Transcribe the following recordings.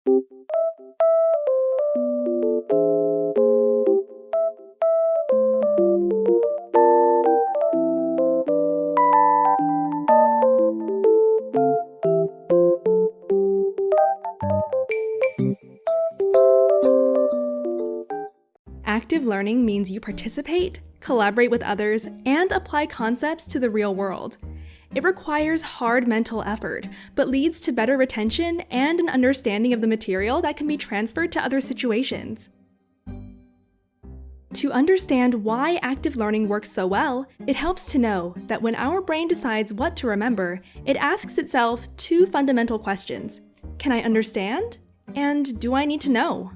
Active learning means you participate, collaborate with others, and apply concepts to the real world. It requires hard mental effort, but leads to better retention and an understanding of the material that can be transferred to other situations. To understand why active learning works so well, it helps to know that when our brain decides what to remember, it asks itself two fundamental questions. Can I understand? And do I need to know?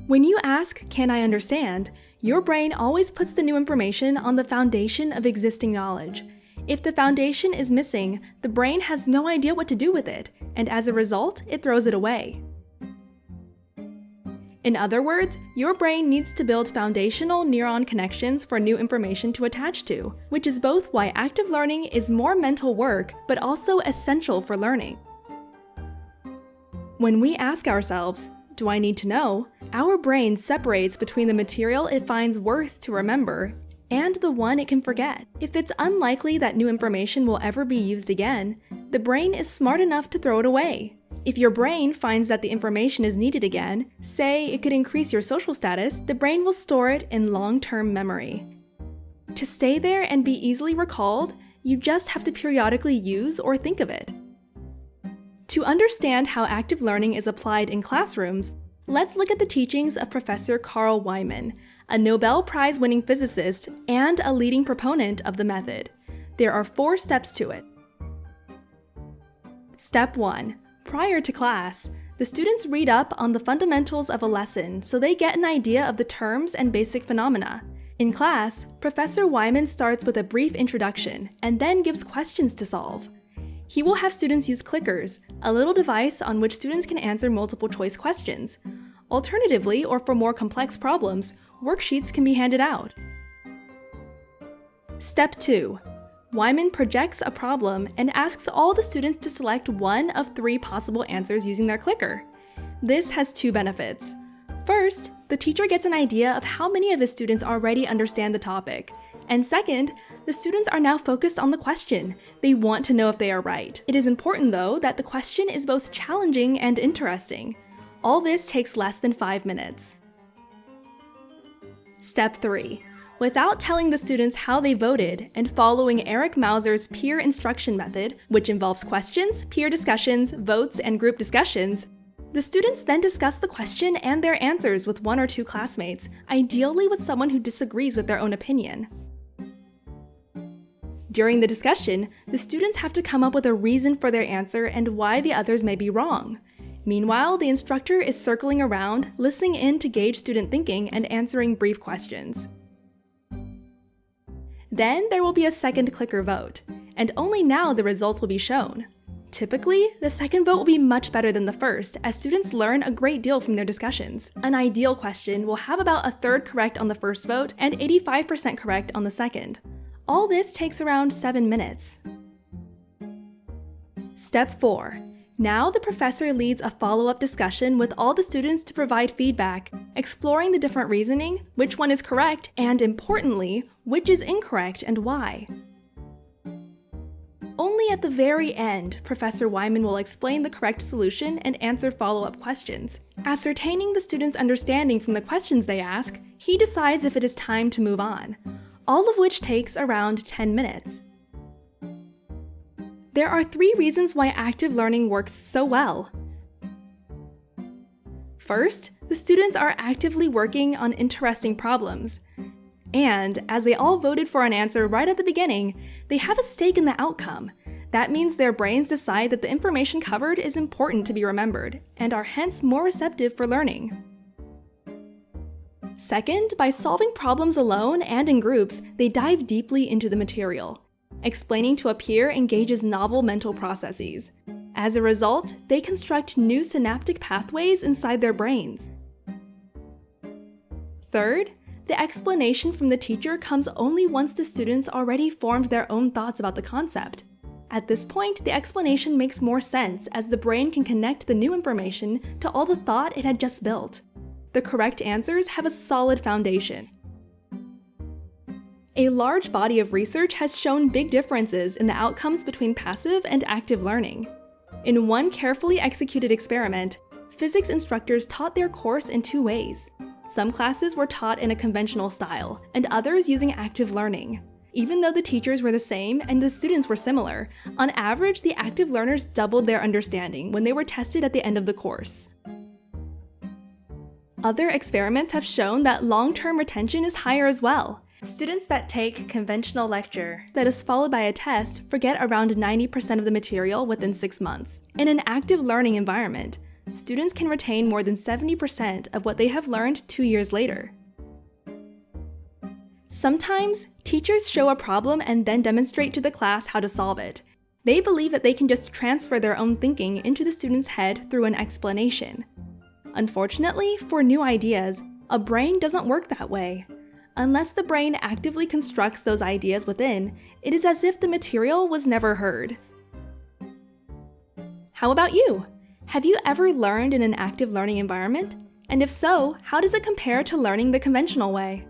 When you ask, "Can I understand?" your brain always puts the new information on the foundation of existing knowledge. If the foundation is missing, the brain has no idea what to do with it, and as a result, it throws it away. In other words, your brain needs to build foundational neuron connections for new information to attach to, which is both why active learning is more mental work, but also essential for learning. When we ask ourselves, "Do I need to know?" our brain separates between the material it finds worth to remember and the one it can forget. If it's unlikely that new information will ever be used again, the brain is smart enough to throw it away. If your brain finds that the information is needed again, say it could increase your social status, the brain will store it in long-term memory. To stay there and be easily recalled, you just have to periodically use or think of it. To understand how active learning is applied in classrooms, let's look at the teachings of Professor Carl Wieman, a Nobel Prize winning physicist and a leading proponent of the method. There are 4 steps to it. Step 1. Prior to class, the students read up on the fundamentals of a lesson so they get an idea of the terms and basic phenomena. In class, Professor Wieman starts with a brief introduction and then gives questions to solve. He will have students use clickers, a little device on which students can answer multiple choice questions. Alternatively, or for more complex problems, worksheets can be handed out. Step 2. Wieman projects a problem and asks all the students to select one of 3 possible answers using their clicker. This has 2 benefits. First, the teacher gets an idea of how many of his students already understand the topic. And second, the students are now focused on the question. They want to know if they are right. It is important, though, that the question is both challenging and interesting. All this takes less than 5 minutes. Step 3. Without telling the students how they voted and following Eric Mauser's peer instruction method, which involves questions, peer discussions, votes, and group discussions, the students then discuss the question and their answers with 1 or 2 classmates, ideally with someone who disagrees with their own opinion. During the discussion, the students have to come up with a reason for their answer and why the others may be wrong. Meanwhile, the instructor is circling around, listening in to gauge student thinking and answering brief questions. Then there will be a second clicker vote, and only now the results will be shown. Typically, the second vote will be much better than the first, as students learn a great deal from their discussions. An ideal question will have about a third correct on the first vote and 85% correct on the second. All this takes around 7 minutes. Step 4. Now the professor leads a follow-up discussion with all the students to provide feedback, exploring the different reasoning, which one is correct, and importantly, which is incorrect and why. Only at the very end, Professor Wieman will explain the correct solution and answer follow-up questions. Ascertaining the students' understanding from the questions they ask, he decides if it is time to move on, all of which takes around 10 minutes. There are 3 reasons why active learning works so well. First, the students are actively working on interesting problems. And, as they all voted for an answer right at the beginning, they have a stake in the outcome. That means their brains decide that the information covered is important to be remembered, and are hence more receptive for learning. Second, by solving problems alone and in groups, they dive deeply into the material. Explaining to a peer engages novel mental processes. As a result, they construct new synaptic pathways inside their brains. Third, the explanation from the teacher comes only once the students already formed their own thoughts about the concept. At this point, the explanation makes more sense as the brain can connect the new information to all the thought it had just built. The correct answers have a solid foundation. A large body of research has shown big differences in the outcomes between passive and active learning. In one carefully executed experiment, physics instructors taught their course in two ways. Some classes were taught in a conventional style, and others using active learning. Even though the teachers were the same and the students were similar, on average, the active learners doubled their understanding when they were tested at the end of the course. Other experiments have shown that long-term retention is higher as well. Students that take conventional lecture that is followed by a test forget around 90% of the material within 6 months. In an active learning environment, students can retain more than 70% of what they have learned 2 years later. Sometimes, teachers show a problem and then demonstrate to the class how to solve it. They believe that they can just transfer their own thinking into the student's head through an explanation. Unfortunately, for new ideas, a brain doesn't work that way. Unless the brain actively constructs those ideas within, it is as if the material was never heard. How about you? Have you ever learned in an active learning environment? And if so, how does it compare to learning the conventional way?